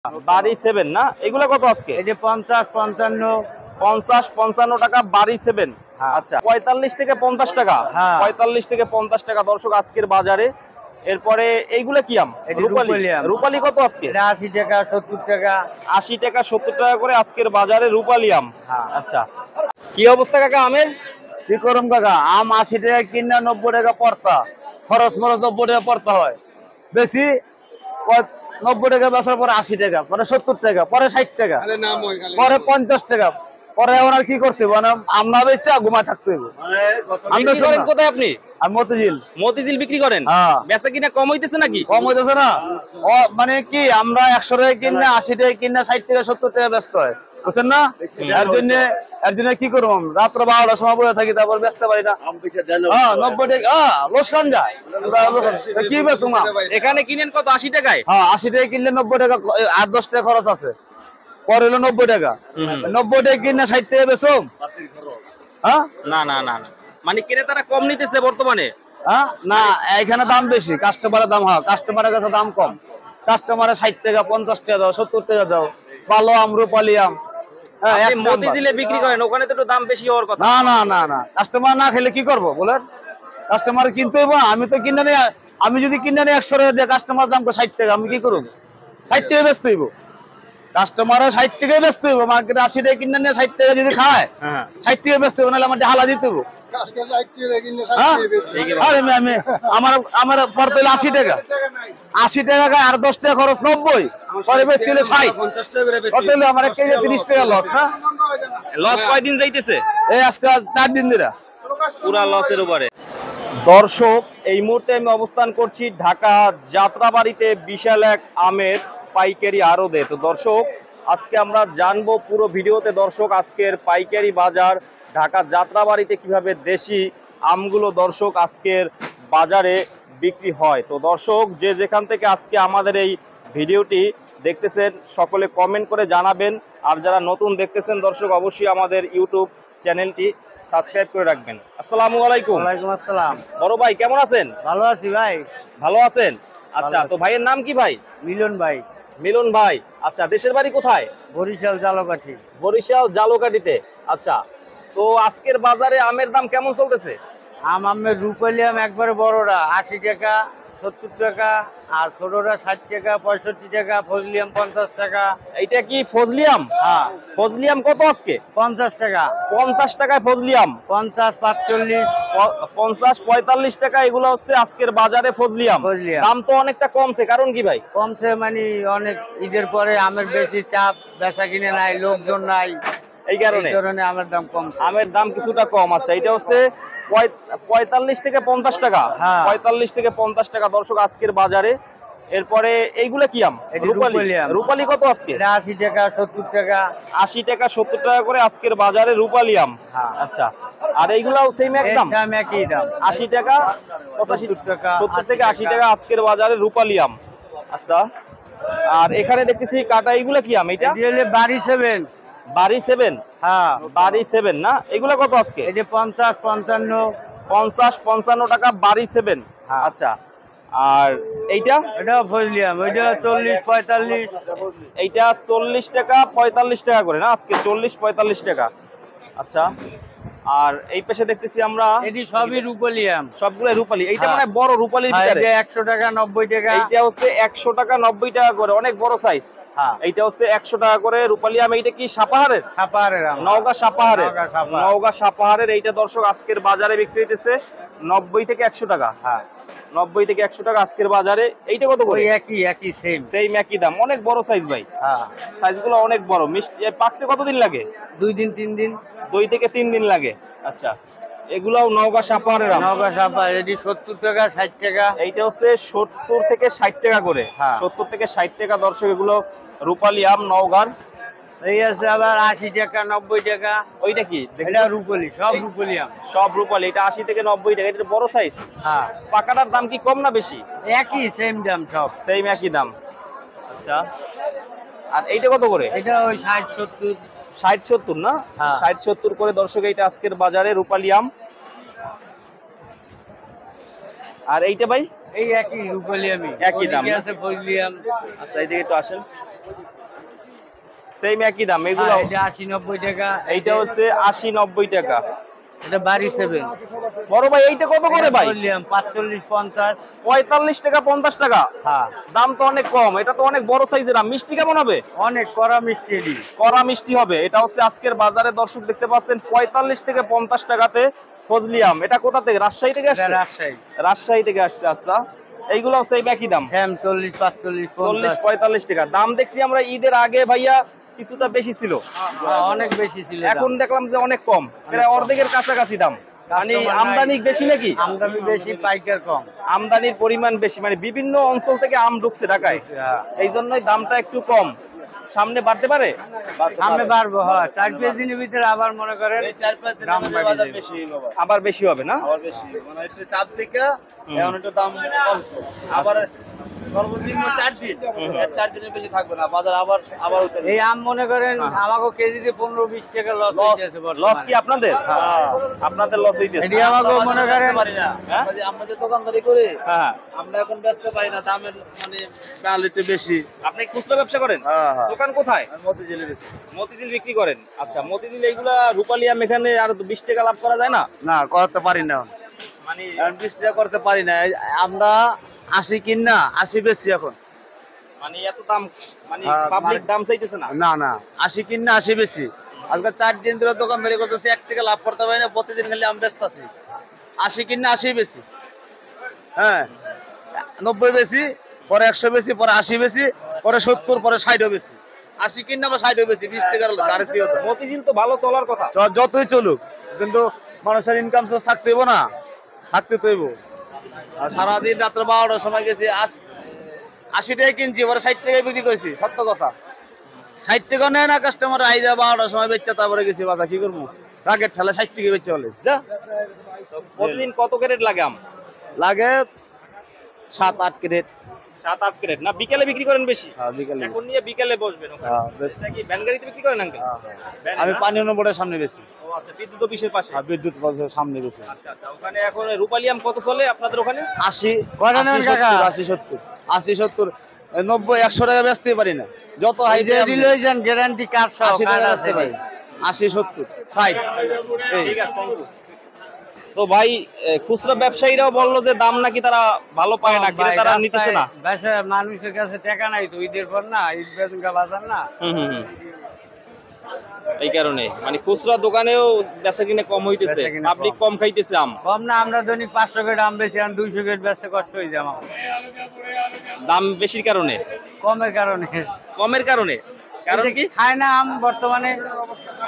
বাড়ি 7 না, এগুলা কত আজকে? এই যে 50 55 50-55 টাকা বাড়ি 7। আচ্ছা 45 থেকে 50 টাকা। 45 থেকে 50 টাকা দর্শক আজকের বাজারে। এরপরে এইগুলা কি আম? রূপালী। রূপালী কত আজকে? 80 টাকা 70 টাকা। 80 টাকা 70 টাকা করে আজকের বাজারে রূপালী আম। আচ্ছা কি অবস্থা কাকা আমের? কি করম কাকা, আম 80 টাকা কিনা 90 টাকা পড়তা, খরচ মরচ 90 টাকা পড়তা হয় বেশি। 90 টাকা বেচার পরে 80 টাকা, পরে 70 টাকা, পরে 60 টাকা, পরে 50 টাকা, পরে এখন আর কি করতে মানে আমরা বেচতে ঘুমায় থাকতে হবে। বিক্রি করেন কোথায় আপনি? আমি মতিঝিল। মতিঝিল বিক্রি করেন? বেচা কিনা কম হইতেছে নাকি? কম হইতেছে না, মানে কি আমরা 100 টাকা কিনা 80 টাকা কিনা 60 টাকা 70 টাকা ব্যস্ত হয়, বুঝছেন না? এর জন্য কি করবো, রাত্র 12টার সময় বসে থাকি, তারপর বেচতে পারি না। 90 টাকা লোকসান যায়, কি বেচুম? এখানে কিনেন কত? 80 টাকায়? 80 টাকা কিনলে 90 টাকা 8-10 টাকা খরচ আছে, পরে হলো 90 টাকা। 90 টাকা কিনে 60 টাকা বেচুম? না না না, মানে ক্রেতারা কম নিতেছে বর্তমানে। না, এখানে দাম বেশি, কাস্টমারের দাম, কাস্টমারের কাছে দাম কম। কাস্টমারে 60 টাকা 50 টাকা দাও, 70 টাকা দাও। ভালো আম, রূপালী আম। মতিঝিলে বিক্রি করেন, ওখানে তো একটু দাম বেশি হওয়ার কথা। না না না না, কাস্টমার না খেলে কি করবো বলেন? কাস্টমার কিনতে হইব, আমি তো কিনে নিয়ে, আমি যদি কিনে নিয়ে 100 টাকা দিয়ে কাস্টমার দাম 60 টাকা, আমি কি করবো? 60 টাকা বেচতে হইব, কাস্টমারও 60 টাকায় বেচতে হইব। মার্কেটে 80 টাকা কিনে নিয়ে 60 টাকা যদি খায়, 60 টাকা বেচতে হইব, নাহলে আমার হালা দিতে হইব। আমার পড়তে হইলে 80 টাকা, 80 টাকা আর 10 টাকা খরচ 90, পরে বেচতে হইলে 60, কত হইলো আমার 1 কেজি 30 টাকা লস। না লস কয়দিন যাইতেছে? এই আজকে 4 দিন ধরে পুরা লসের উপরে। দর্শক এই মুহূর্তে আমি অবস্থান করছি ঢাকা যাত্রাবাড়িতে বিশাল এক আমের পাইকারি আড়তে। তো দর্শক আজকে আমরা জানবো পুরো ভিডিওতে দর্শক আজকের পাইকারি বাজার ঢাকা যাত্রাবাড়িতে কিভাবে দেশি আমগুলো দর্শক আজকের বাজারে বিক্রি হয়। তো দর্শক যে যেখান থেকে আজকে আমাদের এই ভিডিওটি দেখতেছেন সকলে কমেন্ট করে জানাবেন, আর যারা নতুন দেখতেছেন দর্শক অবশ্যই আমাদের ইউটিউব চ্যানেলটি সাবস্ক্রাইব করে রাখবেন। আসসালামু আলাইকুম। ওয়ালাইকুম আসসালাম। বড় ভাই কেমন আছেন? ভালো আছি ভাই। ভালো আছেন? আচ্ছা তো ভাইয়ের নাম কি ভাই? মিলন ভাই। মিলন ভাই, আচ্ছা দেশের বাড়ি কোথায়? বরিশাল জালকাঠি। বরিশাল জালকাঠিতে। আচ্ছা তো আজকের বাজারে আমের দাম কেমন চলতেছে? আমের রূপালী আম একবারে বড়রা 80 টাকা 70 টাকা, আর ছোটরা 60 টাকা 65 টাকা, ফজলি আম 50 টাকা। এইটা কি ফজলি আম? ফজলি আম কত আজকে? 50 টাকা। 50 টাকায় ফজলি আম? 50 45 50 45 টাকা এগুলো হচ্ছে আজকের বাজারে ফজলি আম। দাম তো অনেকটা কমছে, কারণ কি ভাই? কমছে মানে অনেক ঈদের পরে আমের বেশি চাপ, বেচা কিনে নাই, লোকজন নাই, এই কারণে আমের দাম কমছে। আমের দাম কিছুটা কম। আচ্ছা এটা হচ্ছে 45 থেকে 50 টাকা। 45 থেকে 50 টাকা দর্শক আজকের বাজারে। এরপরে এইগুলা কি আম? রূপালী কত আজকে? 80 টাকা 70 টাকা। 80 টাকা 70 টাকা করে আজকের বাজারে রূপালী আম। আচ্ছা আর এইগুলাও সেম একদম? একই দাম, 80 টাকা 85 টাকা 70 থেকে 80 টাকা আজকের বাজারে রূপালী আম। আচ্ছা আর এখানে দেখতেছি কাটা, এইগুলা কি আম? এটা বাড়ি 7। বাড়ি 7? বাড়ি 7 না, এগুলা কত আজকে? এই যে 50 55 50-55 টাকা বাড়ি 7। আচ্ছা আর এইটা? এটা ফজলি আম, ওইটা 40 45। এইটা 40 টাকা 45 টাকা করে না আজকে, 40-45 টাকা। আচ্ছা আর এই পাশে দেখতেছি আমরা এটি সবই রূপালী আম, সবগুলো রূপালী। এইটা মানে বড় রূপালীর ভিতরে 100 টাকা 90 টাকা। এইটা হচ্ছে 100 টাকা 90 টাকা করে, অনেক বড় সাইজ। এইটা হচ্ছে 100 টাকা করে রূপালী আম। এইটা কি সাপাহারের? সাপাহারের আম, নওগাঁ সাপাহারের। নওগাঁ সাপাহারের এইটা দর্শক আজকের বাজারে বিক্রি হইতেছে 90 থেকে 100 টাকা। 90 থেকে 100 টাকা আজকের বাজারে। এইটা কত করে? একই সেম একই দাম, অনেক বড় সাইজ ভাই। সাইজগুলো অনেক বড়। মিষ্টি পাকতে কতদিন লাগে? 2 দিন 3 দিন। 2 থেকে 3 দিন লাগে। আচ্ছা এগুলাও নওগাঁ সাপাহারের আম। নওগাঁ সাপাহার, এটি 70 টাকা 60 টাকা। এইটা হচ্ছে 70 থেকে 60 টাকা করে। 70 থেকে 60 টাকা দর্শক এগুলো রূপালী আম নওগাঁর। এই আছে আবার 80 টাকা 90 টাকা। ওইটা কি? এটা রূপালী, সব রূপালী আম, সব রূপালী। এটা 80 থেকে 90 টাকা। এটা বড় সাইজ। পাকাটার দাম কি কম না বেশি? একই সেম দাম, সব সেম একই দাম। আচ্ছা আর এইটা কত করে? এটা ওই 60 70। 60-70 না? 60-70 করে দর্শক এইটা আজকের বাজারে রূপালী আম। আর এইটা ভাই? এই একই রূপালিয়ামি, একই দাম না? আছে ফজলিয়াম। আচ্ছা এইদিকে একটু আসেন, সেম একই দাম এগুলো? এটা 80-90 টাকা, এইটা হচ্ছে 80-90 টাকা। এটা বাড়ি 7। বড় ভাই এইটা কত করে ভাই? ফজলিয়াম 45-50। 45 টাকা 50 টাকা, হ্যাঁ, দাম তো অনেক কম। এটা তো অনেক বড় সাইজের আম, মিষ্টি কেমন হবে? অনেক কড়া মিষ্টি এটি। কড়া মিষ্টি হবে। এটা হচ্ছে আজকের বাজারে দর্শক দেখতে পাচ্ছেন 45 থেকে 50 টাকাতে ফজলি আম। এটা কোথা থেকে? রাজশাহী থেকে এটা আসছে? রাজশাহী। রাজশাহী থেকে আসছে। আচ্ছা এইগুলো সেই একই দাম, স্যাম 40-45, 40-45 টাকা। দাম দেখছি আমরা ঈদের আগে ভাইয়া কিছুটা বেশি ছিল, অনেক বেশি ছিল। এখন দেখলাম যে অনেক কম, প্রায় অর্ধেকের কাছাকাছি দাম। মানে আমদানি বেশি নাকি? আমদানি বেশি, পাইকার কম। আমদানির পরিমাণ বেশি, মানে বিভিন্ন অঞ্চল থেকে আম ঢুকছে ঢাকায়, এই জন্যই দামটা একটু কম। সামনে বাড়তে পারে? সামনে বাড়বো, হয় 4-5 দিনের ভিতরে আবার মনে করেন দাম বাড়বে। আবার বেশি হবে না? মানে একটু চাপ থেকে এখন একটু দাম কমছে, আবার সর্বনিম্ন 4 দিন, 4 দিনের বেশি থাকবে না বাজার, আবার উঠে এই আম মনে করেন আমাকে কেজিতে 15-20 টাকা লস হইতেছে লস কি আপনাদের? আপনাদের লস হইতেছে? এটি আমাকে মনে করেন পারি না। হ্যাঁ? আমরা যে দোকানদারি করি, হ্যাঁ, আমরা এখন বেচতে পারি না, দামের মানে ডাল একটু বেশি। আপনি খুচরা ব্যবসা করেন? হ্যাঁ, হ্যাঁ। দোকান কোথায়? মতিঝিলে বেশি। মতিঝিল বিক্রি করেন? আচ্ছা, মতিঝিল এইগুলা রূপালী আম, এখানে আর 20 টাকা লাভ করা যায় না? না, করতে পারি না, মানে 20 টাকা করতে পারি না। আমরা 80 কিনা 80 বেশি এখন। মানে এত দাম, মানে হ্যাঁ, পাবলিক দাম চাইতেছে না? না না, 80 কিনা 80 বেশি। আজকে 4 দিন ধরে দোকানদারি করতেছি, 1 টাকা লাভ করতে পারি না, প্রতিদিন খালি আম বেচতেছি। 80 কিনা 80 বেশি, হ্যাঁ 90 বেশি, পরে 100 বেশি, পরে 80 বেশি, পরে 70, পরে 60 বেশি। 80 কিনা বা 60 বেশি, 20 টাকার গাড়ি হতো। মতিঝিল তো ভালো চলার কথা। যতই চলুক, কিন্তু মানুষের ইনকাম সোর্স থাকতে হইব না, থাকতে তো হইব। আর সারাদিন রাত্রে 12টার সময় গেছি, 80 টাকা কিনছি, পরে 60 টাকায় বিক্রি করছি। সত্য কথা, 60 টাকা নেয় না কাস্টমার, আইজা 12টার সময় বেচতে, তারপরে গেছি বাজার, কি করবো, রাগের ঠেলে 60 টাকা বেচতে বলে যা। প্রতিদিন কত ক্যারেট লাগে আম? লাগে 7-8 ক্রেট। 7-8 ক্যারেট না? বিকেলে বিক্রি করেন বেশি? বিকালে। এখন নিয়ে বিকেলে বসবেন ওখানে? হ্যাঁ, বেশ। এটা কি ভ্যান গাড়িতে বিক্রি করেন আঙ্কেল? আমি পানি বোর্ডের সামনে বেশি, ও আচ্ছা, বিদ্যুৎ অফিসের পাশে। আর বিদ্যুৎ পথের সামনে বেশি। আচ্ছা আচ্ছা, ওখানে এখন রূপালী আম কত চলে আপনাদের ওখানে? 80, কয়টা নেন কাকা? 80, 70, 90, 100 টাকা বেচতে পারি না, যত হাই রিলেশন গ্যারান্টি কার্ড সহ 80 কার্ড টাকা আছে বেচতে পারি, 80, 70, 60। ঠিক আছে, থ্যাংক ইউ। তো ভাই, খুচরা ব্যবসায়ীরাও বললো যে দাম নাকি তারা ভালো পায় না, ক্রেতারা নিতেছে না। বেশা মানুষের কাছে টাকা নাই তো, ঈদের পর না, ঈদ বেতনকা বাজার না। এই কারণে মানে খুচরা দোকানেও বেচা কিনে কম হইতেছে, বেচাকেনা পাবলিক কম। কম খাইতেছে আম। কম না, আমরা দৈনিক 500 কেজি আম বেশি, আর 200 কেজি বেচতে কষ্ট হয়ে যায় আমার, দাম বেশির কারণে? কমের কারণে। কমের কারণে? কারণ কি? খায় না আম বর্তমানে।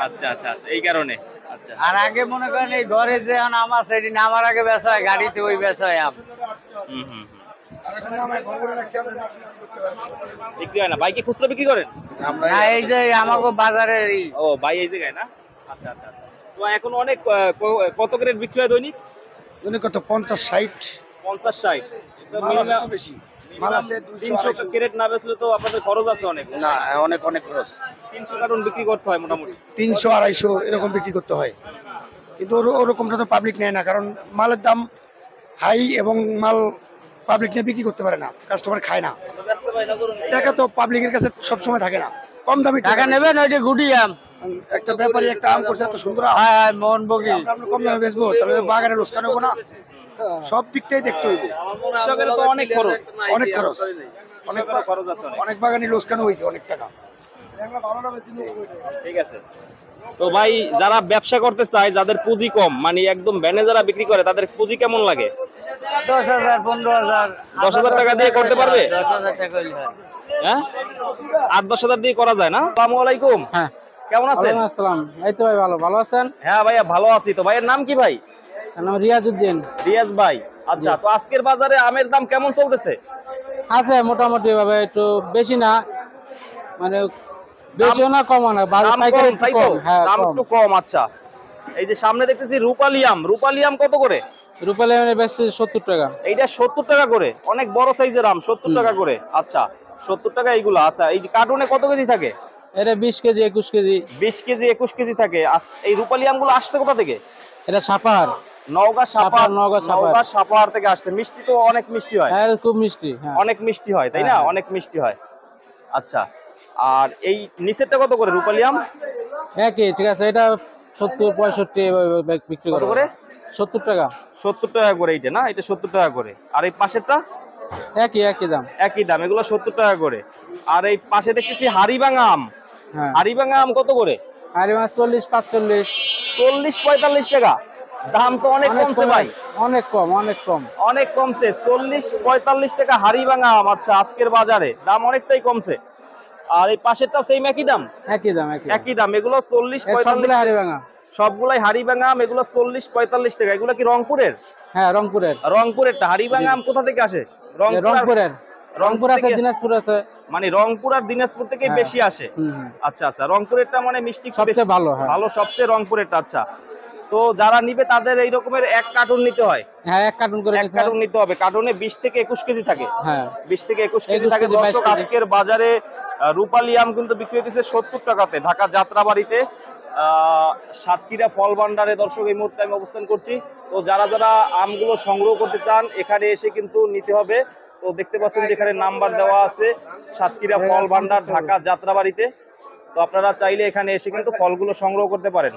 আচ্ছা আচ্ছা আচ্ছা, এই কারণে। আচ্ছা, আর আগে মনে করেন এই ঘরে যে আম আছে, এটি নামার আগে বেচা হয়, গাড়িতে ওই বেচা হয় আম। হুম হুম হুম। বিক্রি হয় না? ভাই কি খুচরা বিক্রি করেন? না, এই যে আমাকে বাজারের ও ভাই এই জায়গায় না? আচ্ছা আচ্ছা আচ্ছা। তো এখন অনেক কত গ্রেড বিক্রি হয় দৈনিক? কত 50-60 50-60? মাল আছে তো বেশি, মাল আছে 300 ক্যারেট না বেচলে তো আপনাদের খরচ আছে অনেক। না, অনেক খরচ, 300 কার্টন বিক্রি করতে হয় মোটামুটি। 300-250 এরকম বিক্রি করতে হয়, কিন্তু ওরকমটা তো পাবলিক নেয় না, কারণ মালের দাম হাই এবং মাল পাবলিক নিয়ে বিক্রি করতে পারে না, কাস্টমার খায় না। টাকা তো পাবলিকের কাছে সবসময় থাকে না, কম দামে টাকা নেবেন, ওইটা গুটি আম। একটা ব্যাপারী একটা আম করছে এত সুন্দর আম, হ্যাঁ হ্যাঁ, মোহন বগি। আমরা কম দামে বেচবো, তাহলে বাগানে লোকসান হবো না, সব দিকটাই দেখতে হইব। কৃষকের তো অনেক খরচ, অনেক খরচ, কৃষকের খরচ আছে অনেক। অনেক বাগানি লোকসান হয়েছে, অনেক টাকা। ঠিক আছে। তো ভাই, যারা ব্যবসা করতে চায়, যাদের পুঁজি কম, মানে একদম ভ্যানে যারা বিক্রি করে, তাদের পুঁজি কেমন লাগে? 10,000, 15,000, 10,000 টাকা দিয়ে করতে পারবে? 10,000 টাকা হইলে হয়। হ্যাঁ, 8-10 হাজার দিয়ে করা যায় না? আসসালামু আলাইকুম, হ্যাঁ, কেমন আছেন? আসসালাম। এই তো ভাই, ভালো আছেন? হ্যাঁ ভাইয়া, ভালো আছি। তো ভাইয়ের নাম কি ভাই? নাম রিয়াজউদ্দিন। রিয়াজ ভাই। আচ্ছা, তো আজকের বাজারে আমের দাম কেমন চলতেছে? আছে মোটামুটি ভাবে, একটু বেশি না, মানে বেশিও না কমও না, দাম পাইকারি কম, একটু তাই তো? কম। হ্যাঁ, দাম কম। একটু কম। আচ্ছা, এই যে সামনে দেখতেছি রূপালী আম, রূপালী আম কত করে? রূপালী মানে বেশি 70 টাকা। এইটা 70 টাকা করে, অনেক বড় সাইজের আম, 70 টাকা করে। আচ্ছা, 70 টাকা এইগুলো। আচ্ছা, এই যে কার্টুনে কত কেজি থাকে? এটা 20 কেজি, 21 কেজি। 20 কেজি 21 কেজি থাকে। এই রূপালী আমগুলো আসছে কোথা থেকে? এটা সাপার। নওগাঁ সাপাহার, নওগাঁ সাপাহার। নওগাঁ সাপাহার থেকে আসছে। মিষ্টি তো অনেক মিষ্টি হয়, হ্যাঁ খুব মিষ্টি, হ্যাঁ অনেক মিষ্টি হয় তাই না? হ্যাঁ। অনেক মিষ্টি হয়। আচ্ছা, আর এই নিচেরটা কত করে রূপালী আম? একই, ঠিক আছে, এটা 70-65 এভাবে বিক্রি কত করে করে? 70 টাকা। 70 টাকা করে এইটা না? এটা 70 টাকা করে। আর এই পাশেরটা একই দাম। একই দাম, এগুলো 70 টাকা করে। আর এই পাশে দেখতেছি হাড়িভাঙা আম। হ্যাঁ, হাড়িভাঙা আম কত করে? আর মাছ 40-45। 40-45 টাকা। দাম তো অনেক কমছে ভাই, অনেক কম, অনেক কম। অনেক কমছে। 40-45 টাকা হাড়িভাঙা আম। আচ্ছা, আজকের বাজারে দাম অনেকটাই কমছে। আর এই পাশেরটাও সেম একই দাম? একই দাম, একই দাম। এগুলো সবগুলো 40-45, হাড়িভাঙা। সবগুলাই হাড়িভাঙা আম। এগুলো 40-45 টাকা। এগুলো কি রংপুরের? হ্যাঁ, রংপুরের। রংপুরেরটা হাড়িভাঙা আম কোথা থেকে আসে? রংপুরের, রংপুর আছে, থেকে? দিনাজপুর আছে। মানে রংপুর আর দিনাজপুর থেকে হ্যাঁ। বেশি আসে। হুম। আচ্ছা আচ্ছা, রংপুরেরটা মানে মিষ্টি খুব সবচেয়ে বেশি। ভালো, হ্যাঁ। ভালো সবচেয়ে রংপুরেরটা। আচ্ছা, তো যারা নিবে তাদের এই রকমের এক কার্টুন নিতে হয়? হ্যাঁ, এক কার্টুন করে এক নিতে হয়। কার্টুন নিতে হবে। কার্টুনে 20 থেকে 21 কেজি থাকে। হ্যাঁ, 20 থেকে 21 কেজি 21 থাকে। কেজি, 22 দর্শক, কেজি। আজকের বাজারে রূপালী আম কিন্তু বিক্রি হতেছে 70 টাকাতে ঢাকা যাত্রাবাড়িতে, সাতক্ষীরা ফল ভান্ডারে। দর্শক, এই মুহূর্তে আমি অবস্থান করছি। তো যারা যারা আমগুলো সংগ্রহ করতে চান এখানে এসে কিন্তু নিতে হবে। তো দেখতে পাচ্ছেন যেখানে নাম্বার দেওয়া আছে, সাতক্ষীরা ফল ভান্ডার ঢাকা যাত্রাবাড়িতে। তো আপনারা চাইলে এখানে এসে কিন্তু ফলগুলো সংগ্রহ করতে পারেন।